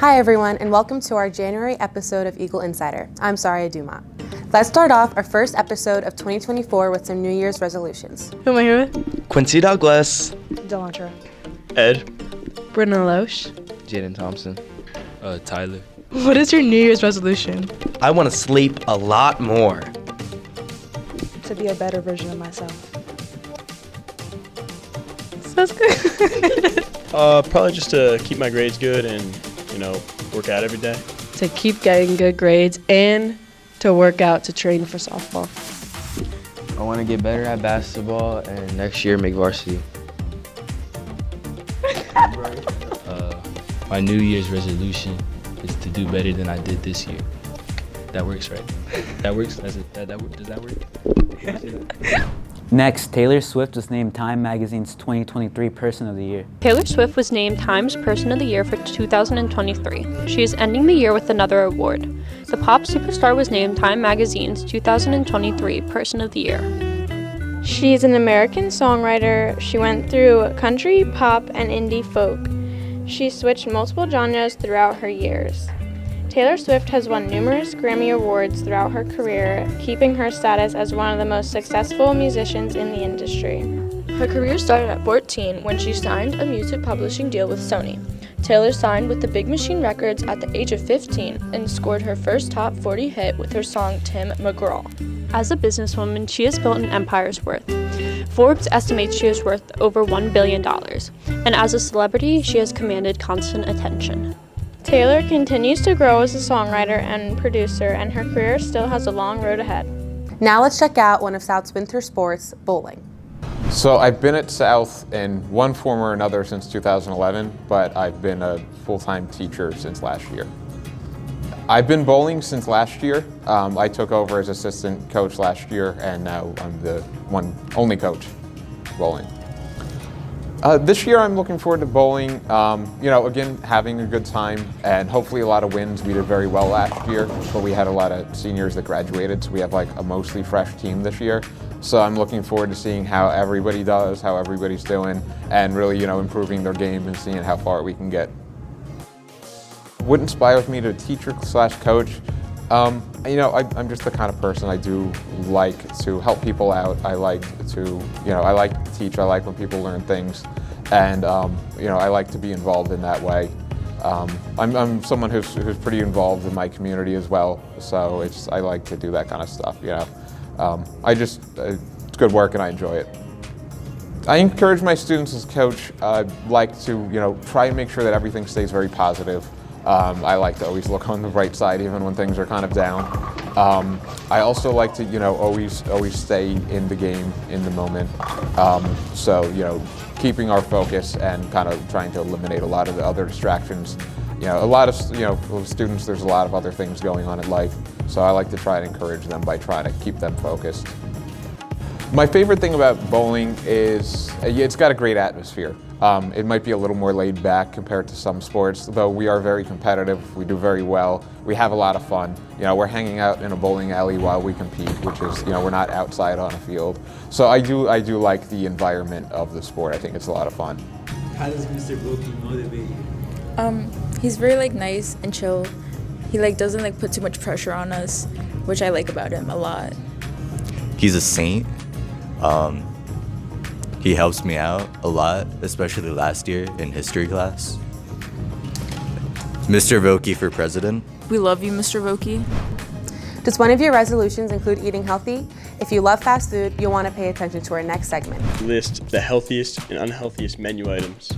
Hi everyone, and welcome to our January episode of Eagle Insider. I'm Saria Duma. Let's start off our first episode of 2024 with some New Year's resolutions. Who am I here with? Quincy Douglas. Delantra. Ed. Brennan Loesch. Jaden Thompson. Tyler. What is your New Year's resolution? I want to sleep a lot more. To be a better version of myself. Sounds good. Probably just to keep my grades good and, work out every day. To keep getting good grades and to work out to train for softball. I want to get better at basketball and next year make varsity. My New Year's resolution is to do better than I did this year. That works, right? That works? Does that work? Next, Taylor Swift was named Time Magazine's 2023 Person of the Year. Taylor Swift was named Time's Person of the Year for 2023. She is ending the year with another award. The pop superstar was named Time Magazine's 2023 Person of the Year. She's an American songwriter. She went through country, pop, and indie folk. She switched multiple genres throughout her years. Taylor Swift has won numerous Grammy Awards throughout her career, keeping her status as one of the most successful musicians in the industry. Her career started at 14 when she signed a music publishing deal with Sony. Taylor signed with the Big Machine Records at the age of 15 and scored her first top 40 hit with her song Tim McGraw. As a businesswoman, she has built an empire's worth. Forbes estimates she is worth over $1 billion, and as a celebrity, she has commanded constant attention. Taylor continues to grow as a songwriter and producer, and her career still has a long road ahead. Now let's check out one of South's winter sports, bowling. So I've been at South in one form or another since 2011, but I've been a full-time teacher since last year. I've been bowling since last year. I took over as assistant coach last year, and now I'm the only coach bowling. This year I'm looking forward to bowling, again, having a good time and hopefully a lot of wins. We did very well last year, but we had a lot of seniors that graduated, so we have a mostly fresh team this year. So I'm looking forward to seeing how everybody does, how everybody's doing, and really, improving their game and seeing how far we can get. What inspires me to teacher/coach? I'm just the kind of person, I do like to help people out. I like to teach. I like when people learn things, and I like to be involved in that way. I'm someone who's pretty involved in my community as well, so I like to do that kind of stuff. It's good work and I enjoy it. I encourage my students as coach. I'd like to try and make sure that everything stays very positive. I like to always look on the bright side even when things are kind of down. I also like to always stay in the game, in the moment. Keeping our focus and kind of trying to eliminate a lot of the other distractions. A lot of students, there's a lot of other things going on in life, so I like to try and encourage them by trying to keep them focused. My favorite thing about bowling is it's got a great atmosphere. It might be a little more laid back compared to some sports, though we are very competitive, we do very well, we have a lot of fun. We're hanging out in a bowling alley while we compete, which is, we're not outside on a field. So I do like the environment of the sport. I think it's a lot of fun. How does Mr. Vogi motivate you? He's very nice and chill. He doesn't put too much pressure on us, which I like about him a lot. He's a saint. He helps me out a lot, especially last year in history class. Mr. Vogi for president. We love you, Mr. Vogi. Does one of your resolutions include eating healthy? If you love fast food, you'll want to pay attention to our next segment. List the healthiest and unhealthiest menu items.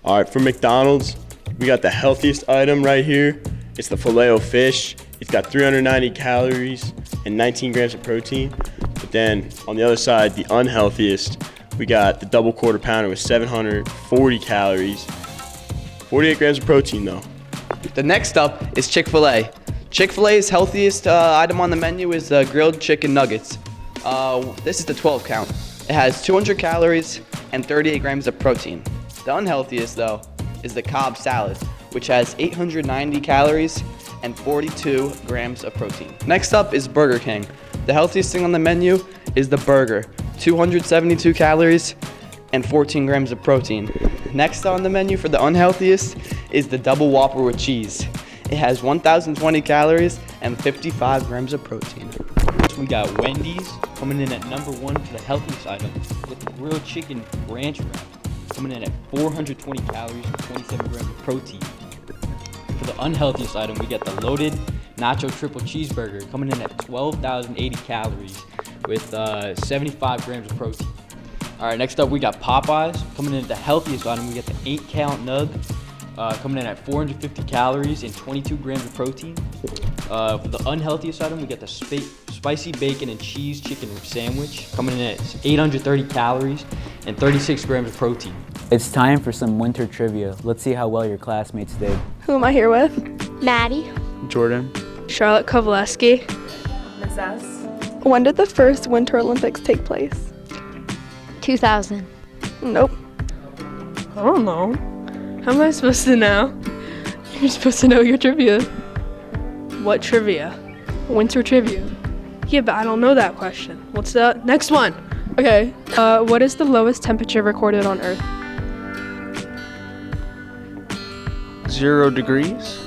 All right, for McDonald's, we got the healthiest item right here. It's the Filet-O-Fish. It's got 390 calories and 19 grams of protein. But then on the other side, the unhealthiest, we got the double quarter pounder with 740 calories, 48 grams of protein though. The next up is Chick-fil-A. Chick-fil-A's healthiest item on the menu is grilled chicken nuggets. This is the 12 count. It has 200 calories and 38 grams of protein. The unhealthiest though is the Cobb salad, which has 890 calories and 42 grams of protein. Next up is Burger King. The healthiest thing on the menu is the burger, 272 calories and 14 grams of protein. Next on the menu for the unhealthiest is the Double Whopper with cheese. It has 1,020 calories and 55 grams of protein. We got Wendy's coming in at number 1 for the healthiest item with the grilled chicken ranch wrap coming in at 420 calories and 27 grams of protein. For the unhealthiest item, we got the loaded nacho triple cheeseburger coming in at 12,080 calories with 75 grams of protein. All right, next up we got Popeyes coming in at the healthiest item. We got the 8-count nug coming in at 450 calories and 22 grams of protein. For the unhealthiest item, we got the spicy bacon and cheese chicken sandwich coming in at 830 calories and 36 grams of protein. It's time for some winter trivia. Let's see how well your classmates did. Who am I here with? Maddie. Jordan. Charlotte Kovaleski. Miss S. When did the first Winter Olympics take place? 2000. Nope. I don't know. How am I supposed to know? You're supposed to know your trivia. What trivia? Winter trivia. Yeah, but I don't know that question. What's the next one? Okay. What is the lowest temperature recorded on Earth? 0 degrees?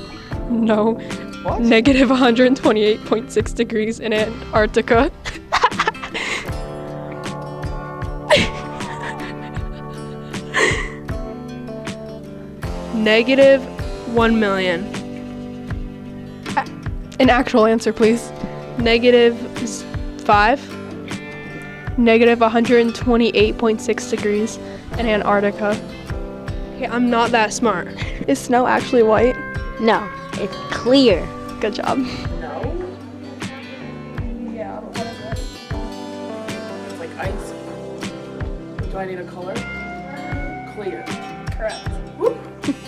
No. What? Negative 128.6 degrees in Antarctica. Negative 1 million. An actual answer, please. Negative 5. Negative 128.6 degrees in Antarctica. Okay, I'm not that smart. Is snow actually white? No, it's clear. Good job. No? Yeah, what is it? It's like ice. Do I need a color? Clear. Correct. Whoop.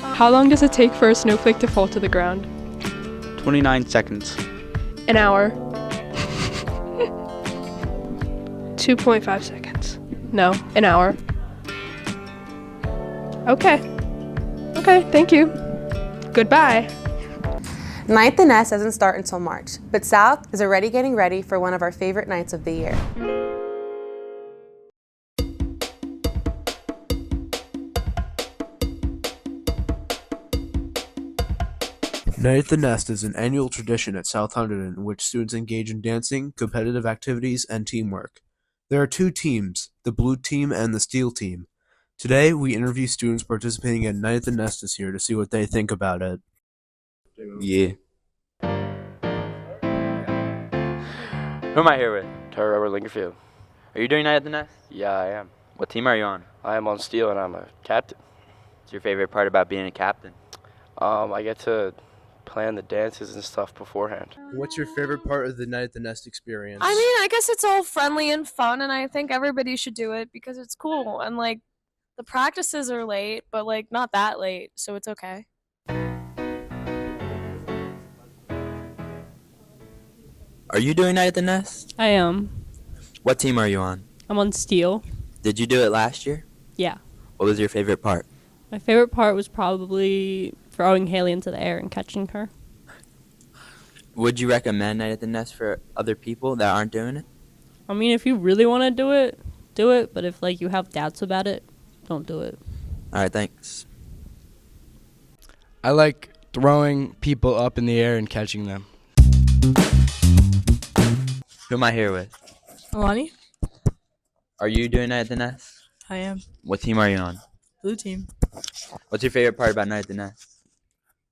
How long does it take for a snowflake to fall to the ground? 29 seconds. An hour. 2.5 seconds. No, an hour. Okay. Okay, thank you. Goodbye. Ninth and S doesn't start until March, but South is already getting ready for one of our favorite nights of the year. Night at the Nest is an annual tradition at South Hunterdon in which students engage in dancing, competitive activities, and teamwork. There are 2 teams, the Blue Team and the Steel Team. Today, we interview students participating in Night at the Nest this year to see what they think about it. Yeah. Who am I here with? Trevor Lingerfield. Are you doing Night at the Nest? Yeah, I am. What team are you on? I am on Steel and I'm a captain. What's your favorite part about being a captain? I get to plan the dances and stuff beforehand. What's your favorite part of the Night at the Nest experience? I mean, I guess it's all friendly and fun, and I think everybody should do it because it's cool. And, like, the practices are late, but, like, not that late, so it's okay. Are you doing Night at the Nest? I am. What team are you on? I'm on Steel. Did you do it last year? Yeah. What was your favorite part? My favorite part was probably throwing Haley into the air and catching her. Would you recommend Night at the Nest for other people that aren't doing it? I mean, if you really want to do it, do it. But if, like, you have doubts about it, don't do it. All right, thanks. I like throwing people up in the air and catching them. Who am I here with? Alani? Are you doing Night at the Nest? I am. What team are you on? Blue Team. What's your favorite part about Night at the Nest?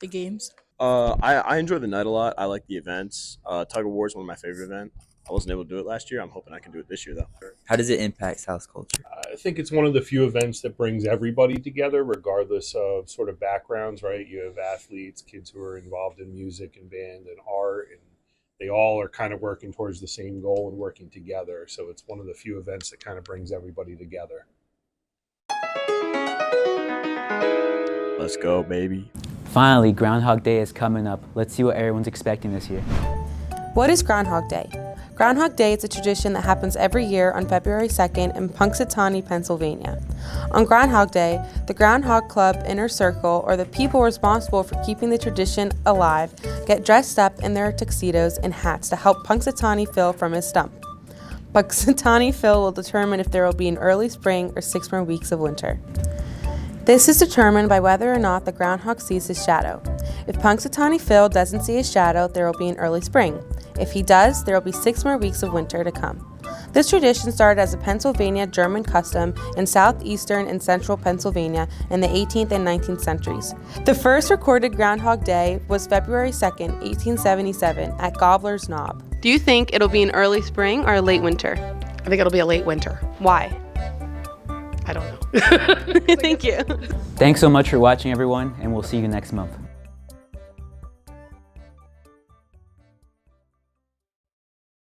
The games. I enjoy the night a lot. I like the events. Tug of War is one of my favorite events. I wasn't able to do it last year. I'm hoping I can do it this year, though. How does it impact South culture? I think it's one of the few events that brings everybody together, regardless of sort of backgrounds, right? You have athletes, kids who are involved in music and band and art, and they all are kind of working towards the same goal and working together. So it's one of the few events that kind of brings everybody together. Let's go, baby. Finally, Groundhog Day is coming up. Let's see what everyone's expecting this year. What is Groundhog Day? Groundhog Day is a tradition that happens every year on February 2nd in Punxsutawney, Pennsylvania. On Groundhog Day, the Groundhog Club Inner Circle, or the people responsible for keeping the tradition alive, get dressed up in their tuxedos and hats to help Punxsutawney Phil from his stump. Punxsutawney Phil will determine if there will be an early spring or 6 more weeks of winter. This is determined by whether or not the groundhog sees his shadow. If Punxsutawney Phil doesn't see his shadow, there will be an early spring. If he does, there will be 6 more weeks of winter to come. This tradition started as a Pennsylvania German custom in southeastern and central Pennsylvania in the 18th and 19th centuries. The first recorded Groundhog Day was February 2nd, 1877 at Gobbler's Knob. Do you think it'll be an early spring or a late winter? I think it'll be a late winter. Why? I don't know. Thank you. Thanks so much for watching, everyone, and we'll see you next month.